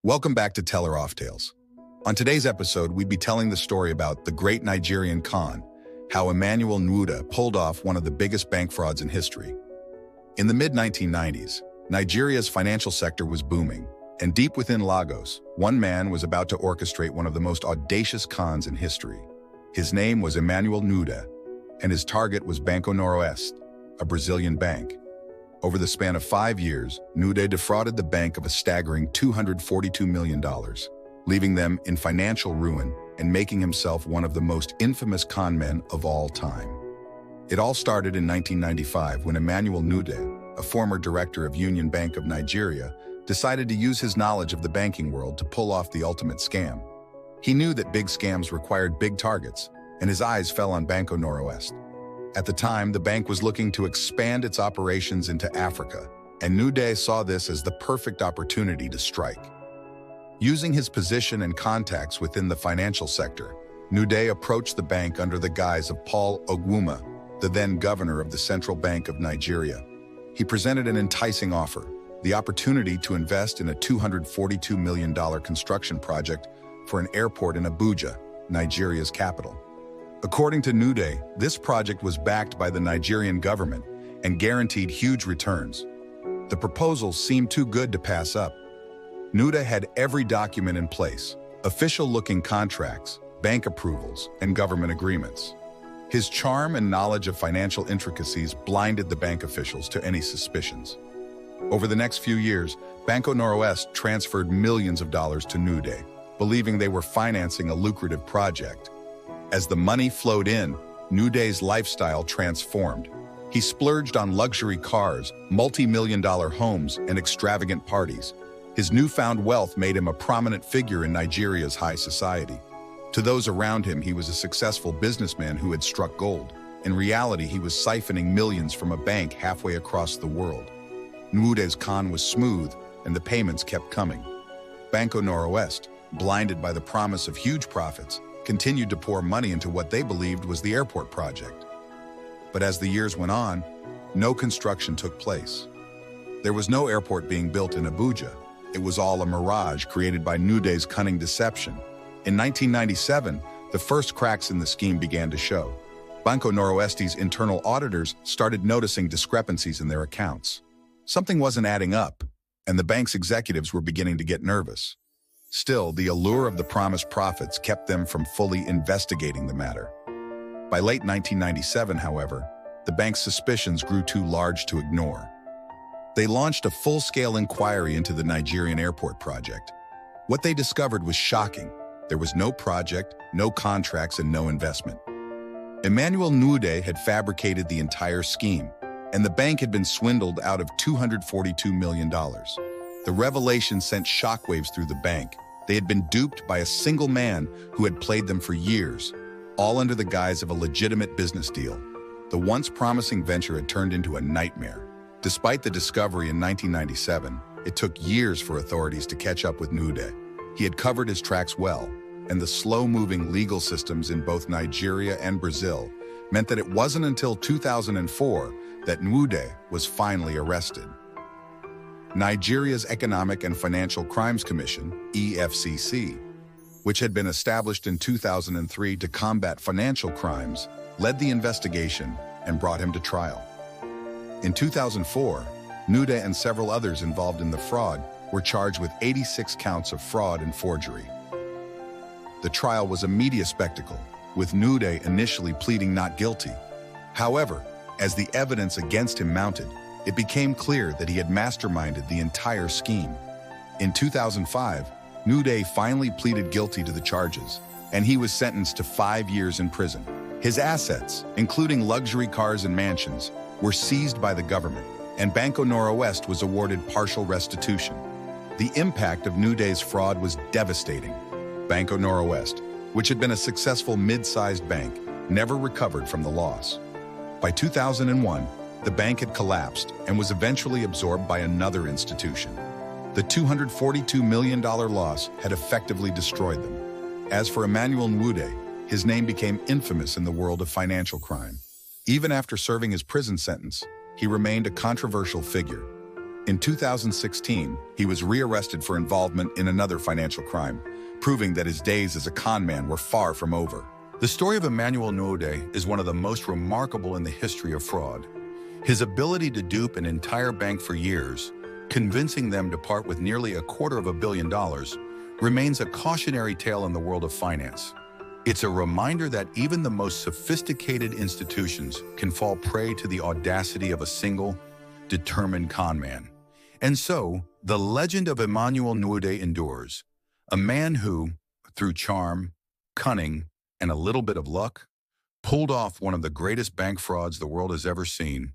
Welcome back to Teller Off Tales. On today's episode, we'd be telling the story about the great Nigerian con, how Emmanuel Nwude pulled off one of the biggest bank frauds in history. In the mid-1990s, Nigeria's financial sector was booming, and deep within Lagos, one man was about to orchestrate one of the most audacious cons in history. His name was Emmanuel Nwude, and his target was Banco Noroeste, a Brazilian bank. Over the span of 5 years, Nwude defrauded the bank of a staggering $242 million, leaving them in financial ruin and making himself one of the most infamous con men of all time. It all started in 1995 when Emmanuel Nwude, a former director of Union Bank of Nigeria, decided to use his knowledge of the banking world to pull off the ultimate scam. He knew that big scams required big targets, and his eyes fell on Banco Noroeste. At the time, the bank was looking to expand its operations into Africa, and Nwude saw this as the perfect opportunity to strike. Using his position and contacts within the financial sector, Nwude approached the bank under the guise of Paul Ogwuma, the then governor of the Central Bank of Nigeria. He presented an enticing offer, the opportunity to invest in a $242 million construction project for an airport in Abuja, Nigeria's capital. According to Nwude, this project was backed by the Nigerian government and guaranteed huge returns. The proposal seemed too good to pass up. Nwude had every document in place: official-looking contracts, bank approvals, and government agreements. His charm and knowledge of financial intricacies blinded the bank officials to any suspicions. Over the next few years, Banco Noroeste transferred millions of dollars to Nwude, believing they were financing a lucrative project. As the money flowed in, Nwude's lifestyle transformed. He splurged on luxury cars, multi-million-dollar homes, and extravagant parties. His newfound wealth made him a prominent figure in Nigeria's high society. To those around him, he was a successful businessman who had struck gold. In reality, he was siphoning millions from a bank halfway across the world. Nwude's con was smooth, and the payments kept coming. Banco Noroeste, blinded by the promise of huge profits, continued to pour money into what they believed was the airport project. But as the years went on, no construction took place. There was no airport being built in Abuja. It was all a mirage created by Nwude's cunning deception. In 1997, the first cracks in the scheme began to show. Banco Noroeste's internal auditors started noticing discrepancies in their accounts. Something wasn't adding up, and the bank's executives were beginning to get nervous. Still, the allure of the promised profits kept them from fully investigating the matter. By late 1997, however, the bank's suspicions grew too large to ignore. They launched a full-scale inquiry into the Nigerian airport project. What they discovered was shocking. There was no project, no contracts, and no investment. Emmanuel Nwude had fabricated the entire scheme, and the bank had been swindled out of $242 million. The revelation sent shockwaves through the bank. They had been duped by a single man who had played them for years, all under the guise of a legitimate business deal. The once promising venture had turned into a nightmare. Despite the discovery in 1997, it took years for authorities to catch up with Nwude. He had covered his tracks well, and the slow-moving legal systems in both Nigeria and Brazil meant that it wasn't until 2004 that Nwude was finally arrested. Nigeria's Economic and Financial Crimes Commission, EFCC, which had been established in 2003 to combat financial crimes, led the investigation and brought him to trial. In 2004, Nwude and several others involved in the fraud were charged with 86 counts of fraud and forgery. The trial was a media spectacle, with Nwude initially pleading not guilty. However, as the evidence against him mounted, it became clear that he had masterminded the entire scheme. In 2005, Nwude finally pleaded guilty to the charges, and he was sentenced to 5 years in prison. His assets, including luxury cars and mansions, were seized by the government, and Banco Noroeste was awarded partial restitution. The impact of Nwude's fraud was devastating. Banco Noroeste, which had been a successful mid-sized bank, never recovered from the loss. By 2001, the bank had collapsed and was eventually absorbed by another institution. The $242 million loss had effectively destroyed them. As for Emmanuel Nwude, his name became infamous in the world of financial crime. Even after serving his prison sentence, he remained a controversial figure. In 2016, he was rearrested for involvement in another financial crime, proving that his days as a con man were far from over. The story of Emmanuel Nwude is one of the most remarkable in the history of fraud. His ability to dupe an entire bank for years, convincing them to part with nearly $250 million, remains a cautionary tale in the world of finance. It's a reminder that even the most sophisticated institutions can fall prey to the audacity of a single, determined con man. And so, the legend of Emmanuel Nwude endures, a man who, through charm, cunning, and a little bit of luck, pulled off one of the greatest bank frauds the world has ever seen.